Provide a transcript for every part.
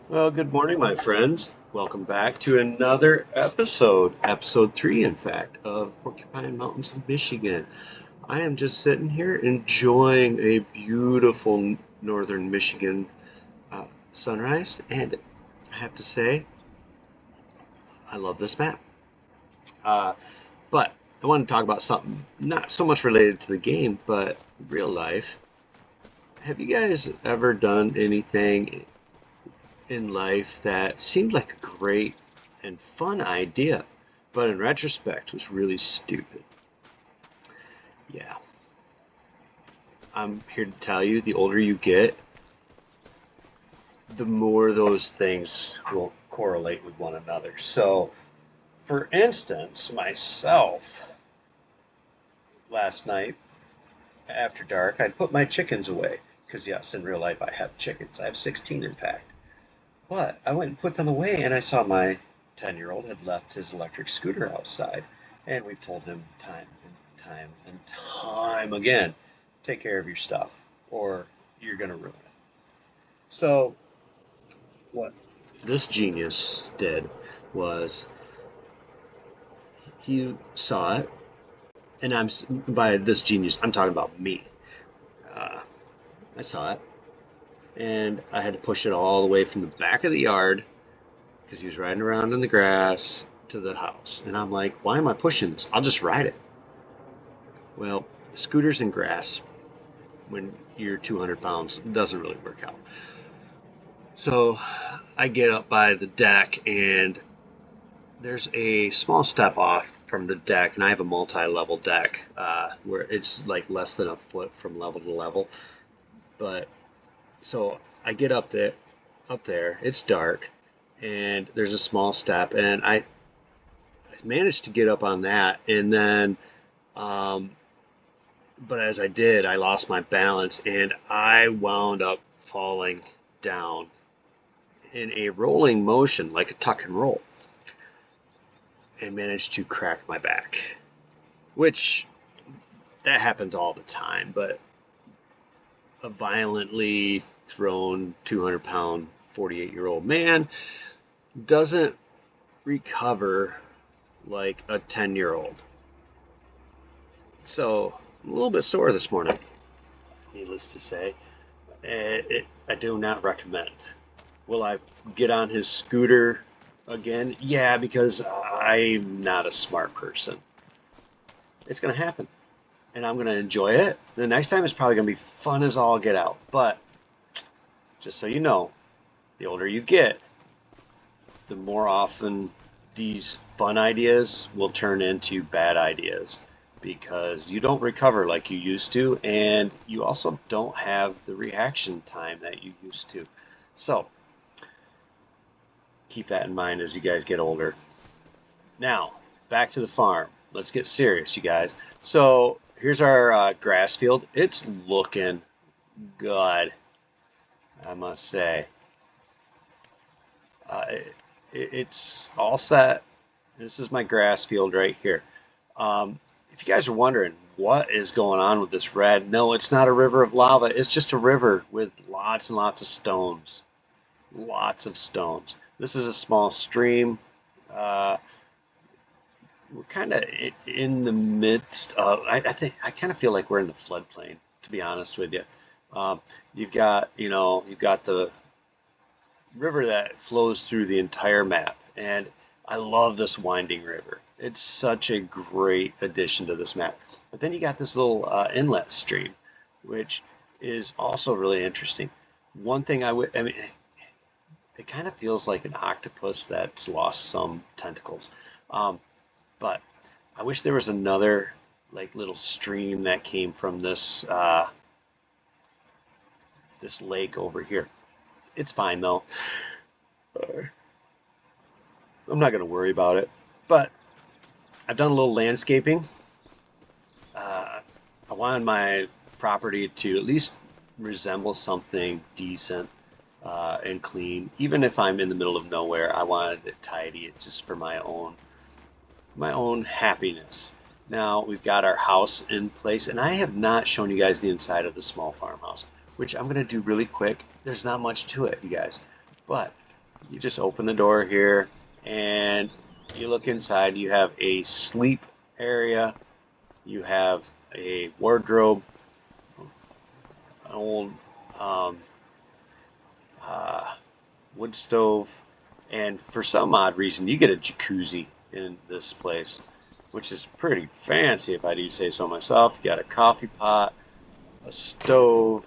Well, good morning, my friends. Welcome back to another episode 3, in fact, of Porcupine Mountains of Michigan. I am just sitting here enjoying a beautiful northern Michigan sunrise, and I have to say, I love this map. Uh, but I want to talk about something not so much related to the game, but real life. Have you guys ever done anything in life that seemed like a great and fun idea, but in retrospect was really stupid? Yeah, I'm here to tell you the older you get, the more those things will correlate with one another. So, for instance, myself, last night after dark, I'd put my chickens away. Because, yes, in real life I have chickens. I have 16, in fact. But I went and put them away, and I saw my 10-year-old had left his electric scooter outside. And we've told him time and time and time again, take care of your stuff, or you're going to ruin it. So, what this genius did was he saw it, and by this genius, I'm talking about me. Uh, I saw it, and I had to push it all the way from the back of the yard because he was riding around in the grass to the house. And I'm like, why am I pushing this? I'll just ride it. Well, scooters and grass, when you're 200 pounds, doesn't really work out. So I get up by the deck, and there's a small step off from the deck, and I have a multi-level deck where it's like less than a foot from level to level. But so I get up there, it's dark, and there's a small step, and I managed to get up on that, and then um, but as I did, I lost my balance, and I wound up falling down in a rolling motion like a tuck and roll, and managed to crack my back, which that happens all the time. But a violently thrown 200-pound 48-year-old man doesn't recover like a 10-year-old. So I'm a little bit sore this morning, needless to say. I do not recommend. Will I get on his scooter again? Yeah, because I'm not a smart person. It's going to happen, and I'm going to enjoy it. The next time it's probably going to be fun as all get out. But just so you know, the older you get, the more often these fun ideas will turn into bad ideas because you don't recover like you used to, and you also don't have the reaction time that you used to. So keep that in mind as you guys get older. Now, back to the farm. Let's get serious, you guys. So here's our grass field. It's looking good, I must say. It's all set. This is my grass field right here. If you guys are wondering what is going on with this red, no, it's not a river of lava. It's just a river with lots and lots of stones. Lots of stones. This is a small stream. Uh, we're kind of in the midst of. I kind of feel like we're in the floodplain, to be honest with you. You've got the river that flows through the entire map, and I love this winding river. It's such a great addition to this map. But then you got this little inlet stream, which is also really interesting. One thing I mean, it kind of feels like an octopus that's lost some tentacles. But I wish there was another like little stream that came from this lake over here. It's fine though. I'm not going to worry about it. But I've done a little landscaping. I wanted my property to at least resemble something decent and clean. Even if I'm in the middle of nowhere, I wanted it tidy, just for my own happiness. Now we've got our house in place, and I have not shown you guys the inside of the small farmhouse, which I'm going to do really quick. There's not much to it, you guys, but You just open the door here and you look inside. You have a sleep area, you have a wardrobe, an old um, uh, wood stove, and for some odd reason, you get a jacuzzi in this place, which is pretty fancy if I do say so myself. You got a coffee pot, a stove,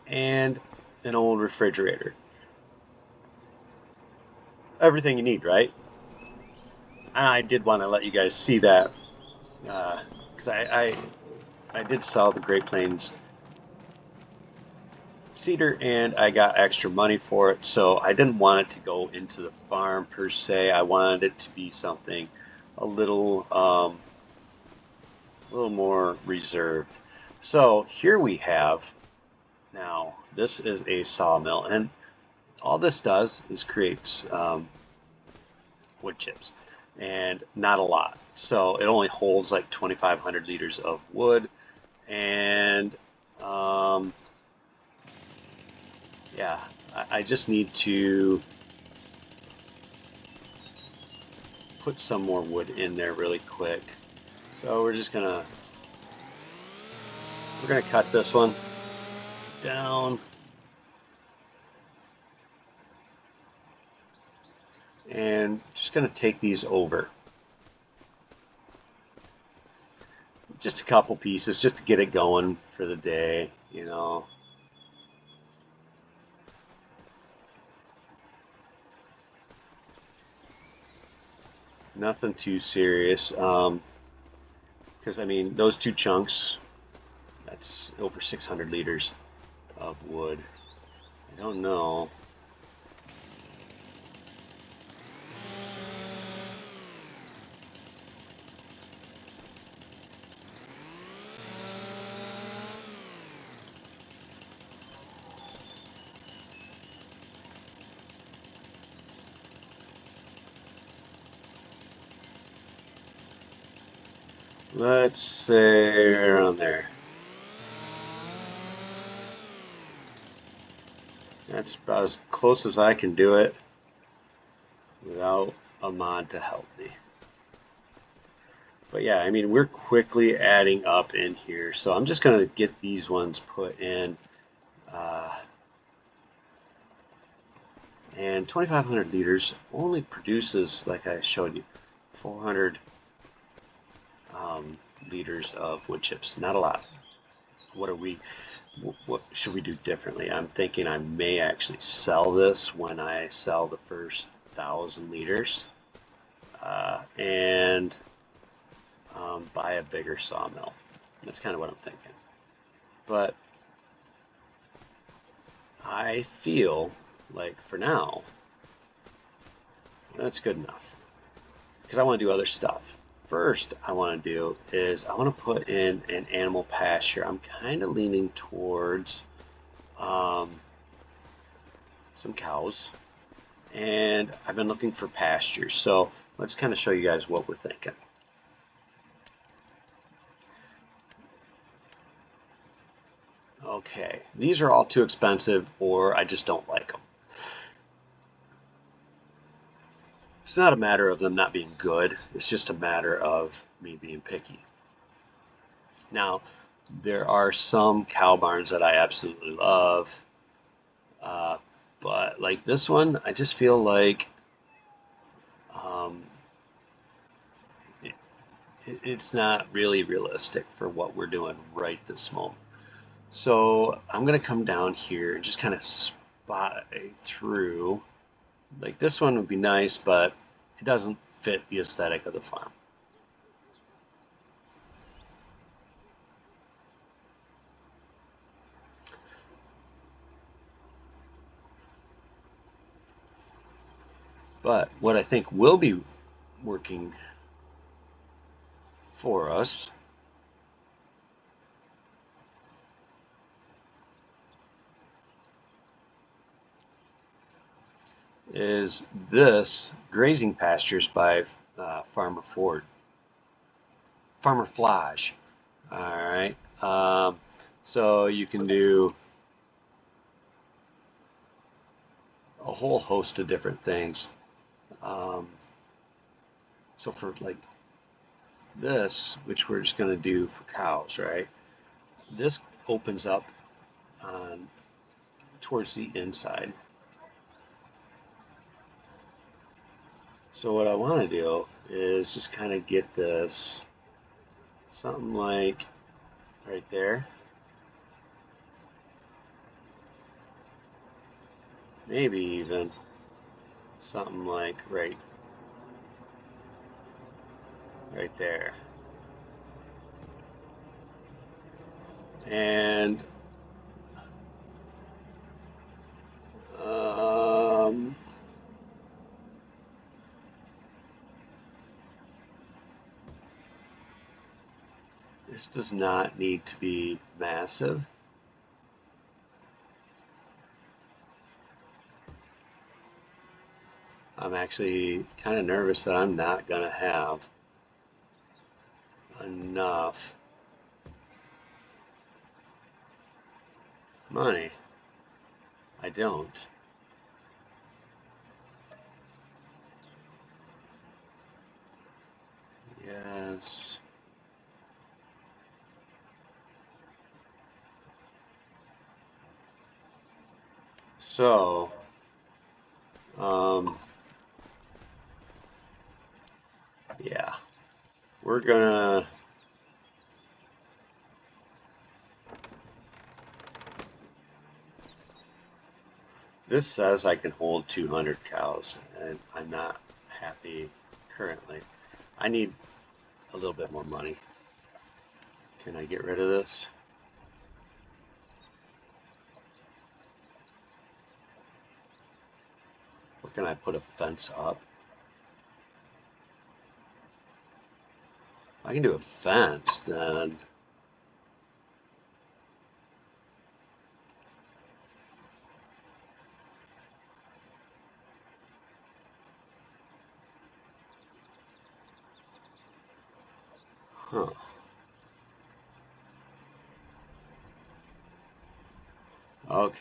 and an old refrigerator. Everything you need, right? And I did want to let you guys see that because I did sell the Great Plains cedar and I got extra money for it, so I didn't want it to go into the farm per se. I wanted it to be something a little more reserved. So here we have now, this is a sawmill, and all this does is creates wood chips, and not a lot. So it only holds like 2,500 liters of wood, and um, yeah, I just need to put some more wood in there really quick. So we're gonna cut this one down and just gonna take these over. Just a couple pieces just to get it going for the day, you know. Nothing too serious. Because I mean, those two chunks, that's over 600 liters of wood. I don't know. Let's say around there. That's about as close as I can do it without a mod to help me. But yeah, I mean, we're quickly adding up in here. So I'm just going to get these ones put in. And 2,500 liters only produces, like I showed you, 400 liters of wood chips. Not a lot. What should we do differently? I'm thinking I may actually sell this when I sell the first 1,000 liters and buy a bigger sawmill. That's kind of what I'm thinking. But I feel like for now, that's good enough because I want to do other stuff. First, I want to do is I want to put in an animal pasture. I'm kind of leaning towards some cows, and I've been looking for pastures. So let's kind of show you guys what we're thinking. Okay, these are all too expensive, or I just don't like them. It's not a matter of them not being good, it's just a matter of me being picky. Now, there are some cow barns that I absolutely love, but like this one, I just feel like um, it's not really realistic for what we're doing right this moment. So I'm going to come down here and just kind of spot through. Like this one would be nice, but it doesn't fit the aesthetic of the farm. But what I think will be working for us is this grazing pastures by Farmer Flage. All right. So you can do a whole host of different things. So for like this, which we're just going to do for cows, right? This opens up on towards the inside. So what I want to do is just kind of get this something like right there. Maybe even something like right there. And this does not need to be massive. I'm actually kind of nervous that I'm not going to have enough money. I don't. Yes. So, yeah, we're gonna this says I can hold 200 cows, and I'm not happy currently. I need a little bit more money. Can I get rid of this? Or can I put a fence up? If I can do a fence, then huh. Okay.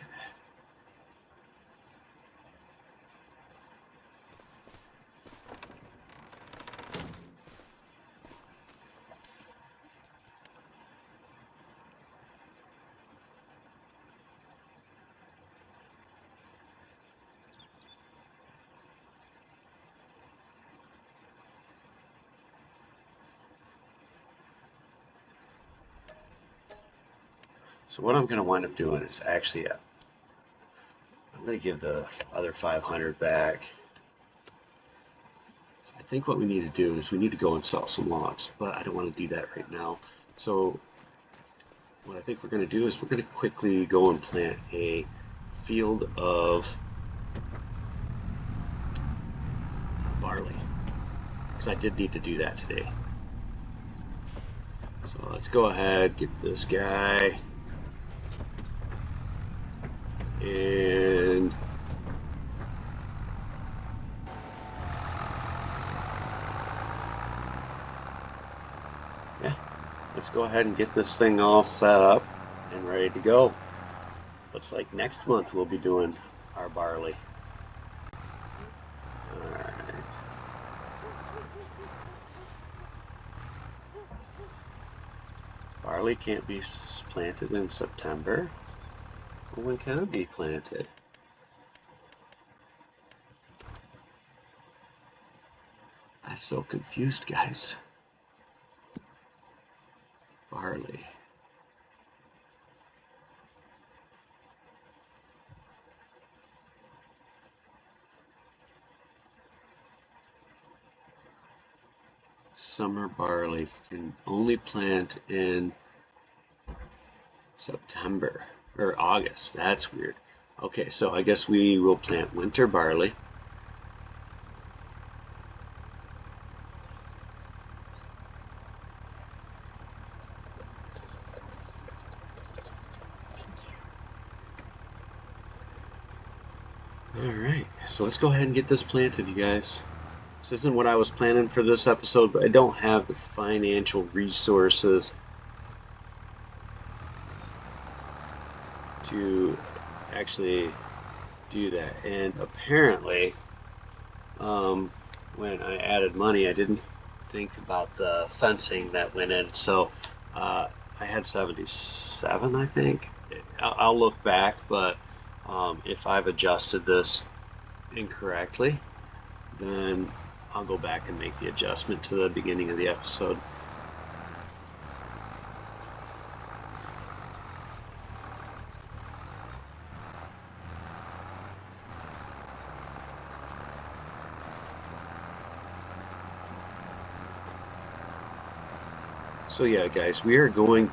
So what I'm going to wind up doing is actually, I'm going to give the other 500 back. So I think what we need to do is we need to go and sell some logs, but I don't want to do that right now. So what I think we're going to do is we're going to quickly go and plant a field of barley, because I did need to do that today. So let's go ahead, get this guy, and yeah, let's go ahead and get this thing all set up and ready to go. Looks like next month we'll be doing our barley. Alright. Barley can't be planted in September. Well, when can it be planted? I'm so confused, guys. Barley. Summer barley can only plant in September or August. That's weird. Okay, so I guess we will plant winter barley. Alright, so let's go ahead and get this planted, you guys. This isn't what I was planning for this episode, but I don't have the financial resources to actually do that. And apparently, when I added money, I didn't think about the fencing that went in. So I had 77, I think. I'll look back, but if I've adjusted this incorrectly, then I'll go back and make the adjustment to the beginning of the episode. So yeah, guys, we are gonna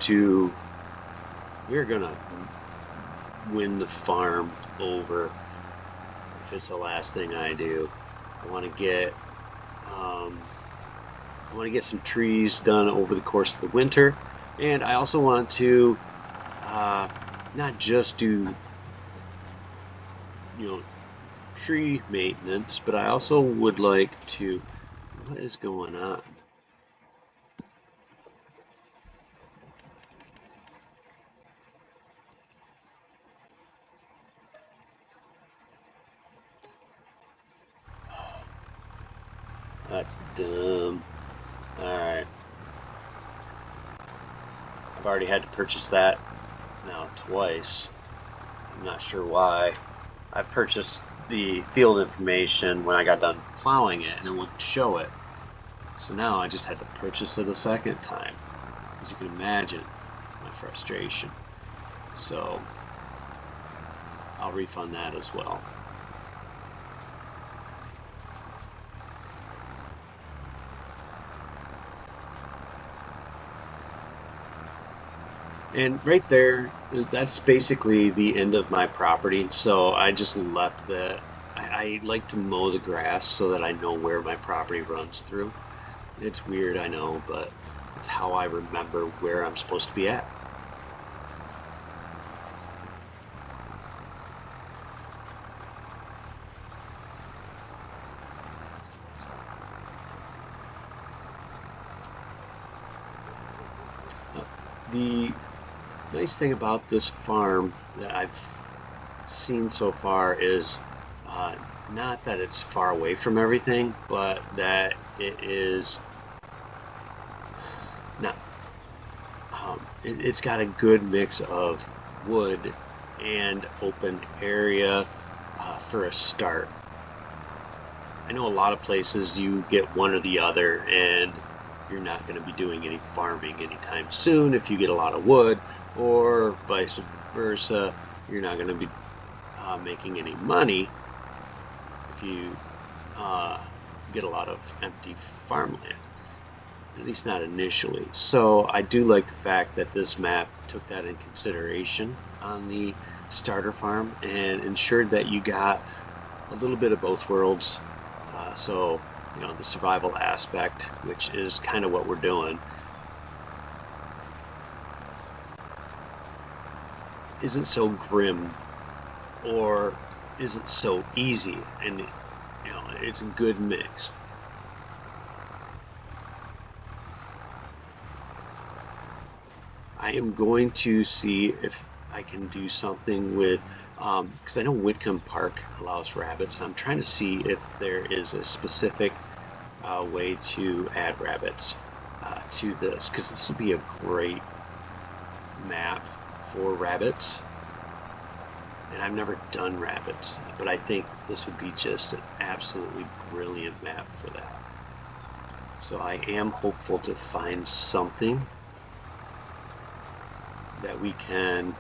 win the farm over if it's the last thing I do. I want to get um, I want to get some trees done over the course of the winter, and I also want to uh, not just do you know tree maintenance, but I also would like to. What is going on? That's dumb. Alright. I've already had to purchase that now twice. I'm not sure why. I purchased the field information when I got done plowing it and it wouldn't show it. So now I just had to purchase it a second time. As you can imagine, my frustration. So I'll refund that as well. And right there, that's basically the end of my property. So I just left the. I like to mow the grass so that I know where my property runs through. It's weird, I know, but it's how I remember where I'm supposed to be at. The nice thing about this farm that I've seen so far is uh, not that it's far away from everything, but that it is not. It's got a good mix of wood and open area for a start. I know a lot of places you get one or the other, and you're not going to be doing any farming anytime soon if you get a lot of wood, or vice versa, you're not going to be making any money if you uh, get a lot of empty farmland, at least not initially. So I do like the fact that this map took that in consideration on the starter farm and ensured that you got a little bit of both worlds. So, the survival aspect, which is kind of what we're doing, isn't so grim or isn't so easy, and it's a good mix. I am going to see if I can do something with, because I know Whitcomb Park allows rabbits. I'm trying to see if there is a specific way to add rabbits to this, because this would be a great map for rabbits. And I've never done rabbits, but I think this would be just an absolutely brilliant map for that. So I am hopeful to find something that we can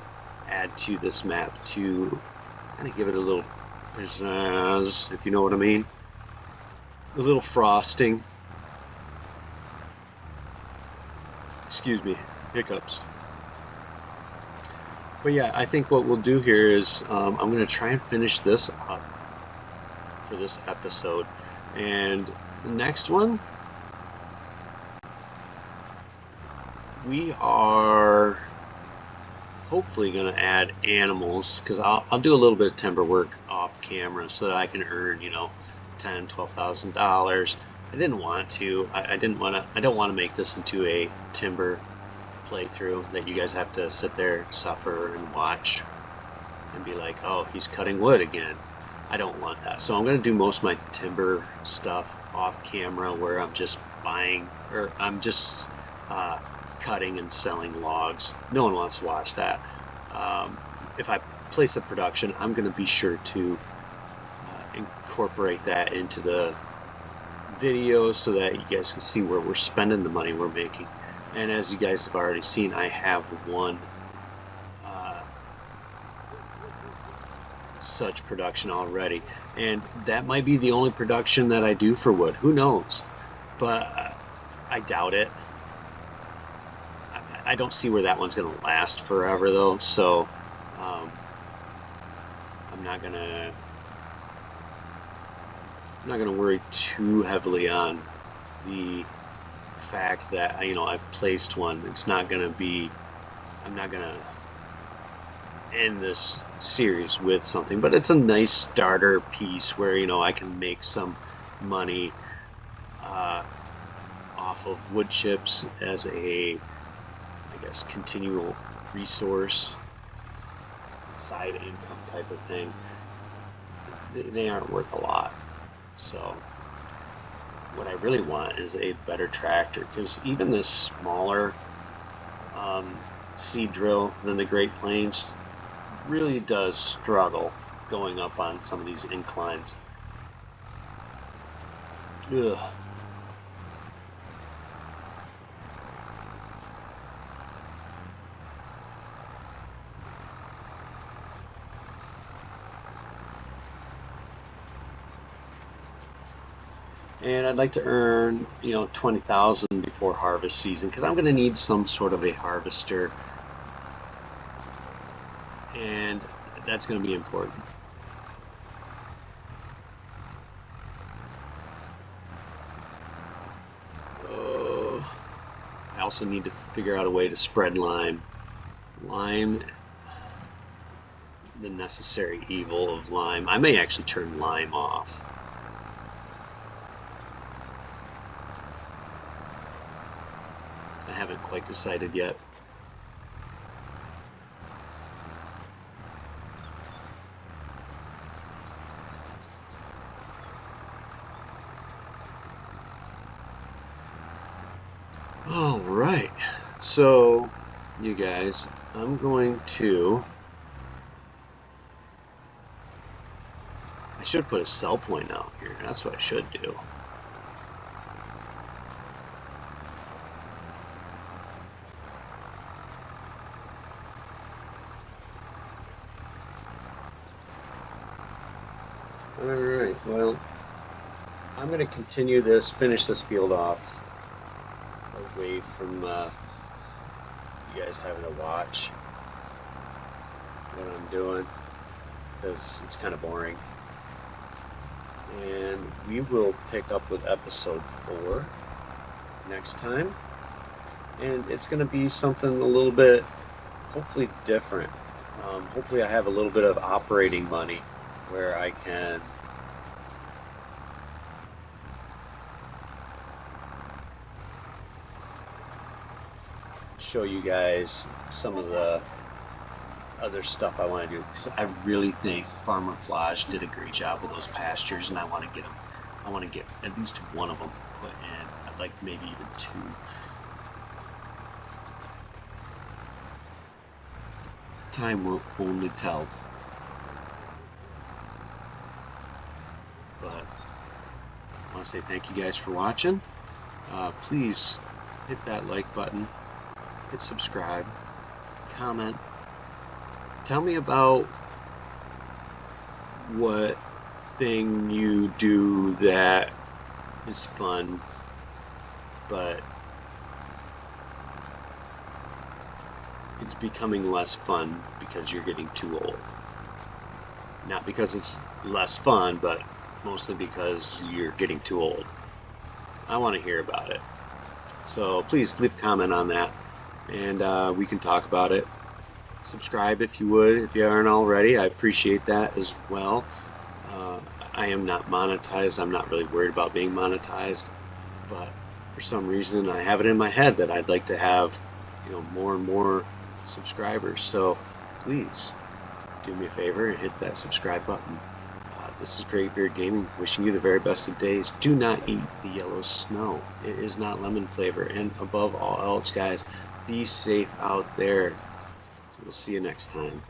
add to this map to kind of give it a little pizzazz, if you know what I mean. A little frosting. Excuse me, hiccups. But yeah, I think what we'll do here is I'm going to try and finish this up for this episode. And the next one, we are hopefully going to add animals, because I'll do a little bit of timber work off camera so that I can earn, $10,000-$12,000. I didn't want to. I don't want to make this into a timber playthrough that you guys have to sit there, suffer, and watch, and be like, oh, he's cutting wood again. I don't want that. So I'm going to do most of my timber stuff off camera, where I'm just buying, or I'm just cutting and selling logs. No one wants to watch that. If I place a production, I'm going to be sure to incorporate that into the video so that you guys can see where we're spending the money we're making. And as you guys have already seen, I have one such production already, and that might be the only production that I do for wood. Who knows? But I doubt it. I don't see where that one's going to last forever, though. So I'm not gonna worry too heavily on the fact that I've placed one. It's not gonna be. I'm not gonna end this series with something, but it's a nice starter piece where I can make some money off of wood chips as a, I guess, continual resource, side income type of thing. They aren't worth a lot. So what I really want is a better tractor, because even this smaller seed drill than the Great Plains really does struggle going up on some of these inclines. Ugh. And I'd like to earn, 20,000 before harvest season, because I'm going to need some sort of a harvester, and that's going to be important. I also need to figure out a way to spread lime. Lime, the necessary evil of lime. I may actually turn lime off. I haven't quite decided yet. All right, so you guys, I'm going to, I should put a sell point out here. That's what I should do. Alright, well, I'm going to continue this, finish this field off away from you guys having to watch what I'm doing, because it's kind of boring. And we will pick up with episode 4 next time. And it's going to be something a little bit, hopefully, different. Hopefully I have a little bit of operating money where I can show you guys some of the other stuff I want to do, because I really think Farmer Flage did a great job with those pastures, and I want to get them. I want to get at least one of them put in. I'd like maybe even 2. Time will only tell. But I want to say thank you guys for watching. Please hit that like button, hit subscribe, comment. Tell me about what thing you do that is fun, but it's becoming less fun because you're getting too old. Not because it's less fun, but mostly because you're getting too old. I want to hear about it. So please leave a comment on that, and we can talk about it. Subscribe if you would, if you aren't already. I appreciate that as well. I am not monetized. I'm not really worried about being monetized, but for some reason I have it in my head that I'd like to have, more and more subscribers. So please do me a favor and hit that subscribe button. This is Graybeard Gaming, wishing you the very best of days. Do not eat the yellow snow. It is not lemon flavor. And above all else, guys, be safe out there. We'll see you next time.